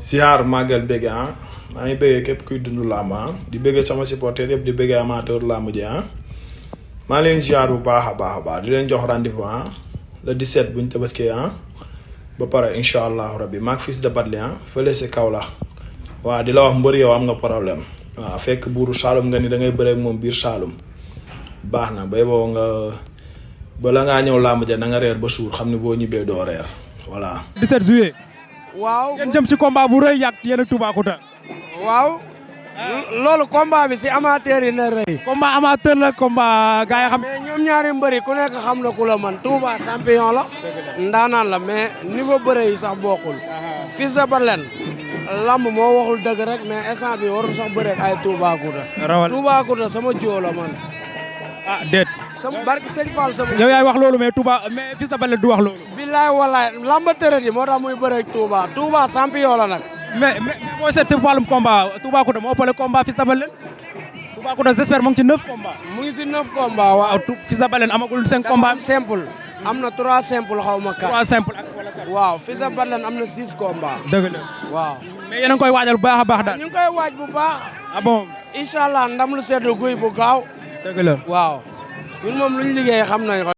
ziar màggal bëgg maa ngi bëggee képp kuy dund làmb di bëggee sama supporter yëpp di bëggee amateur làmb ji maa leen ziar bu baax a baax di leen jox rendez-vous le 17 buñ tabaskee ba pare incha allahu rabbi maag Fils de Batly fële si Kaolack waaw di la wax mbër yow am nga problème waaw fekk buuru Saalum nga ni da ngay bëre ak moom biir Saalum baax na bay boo nga bala ngaa ñëw làmb ja na nga reer ba suur xam ne boo ñibbee doo reer voilà. 17 juillet. waaw ngeen jëm ci combat bu rëy yàgg yéen ak Toubacouta. waaw. loolu combat bi si amateur yi na rëy. combat amateur la combat gars yi xam. mais ñoom ñaari mbëri ku nekk xam na ku la man Touba champion la. ndaanaan la mais niveau bëre yi sax bokkul. Fils de Batly lamb moo waxul dëgg rek mais instant bi warul sax bëre ak ay Toubacouta. Toubacouta sama joo la man. ah déet. sama barki sëñ Fall sama. yow yaay wax loolu mais Fils de Batly du wax loolu. billaay wallaay lamba tërët yi moo tax muy bëre ak Touba Touba champion la nag. mais boo seet si wàllum combat Toubacouta moo ëppale combat Fils de Batly. Toubacouta j'espère mu ngi ci 9 combats. mu ngi si 9 combats waaw. Fils de Batly amagul 5 combats. simple am na 3 simple xaw ma 4. 3 simple ak wala 4. waaw Fils de Batly am na 6 combats. dëgg la waaw. mais yéen a ngi koy waajal bu baax a baax daal. ñu ngi koy waaj bu baax. ah bon. incha allah ndam lu sedd guy bu gaaw. dëgg la waaw ñun moom lu ñu liggéey xam nañ ko.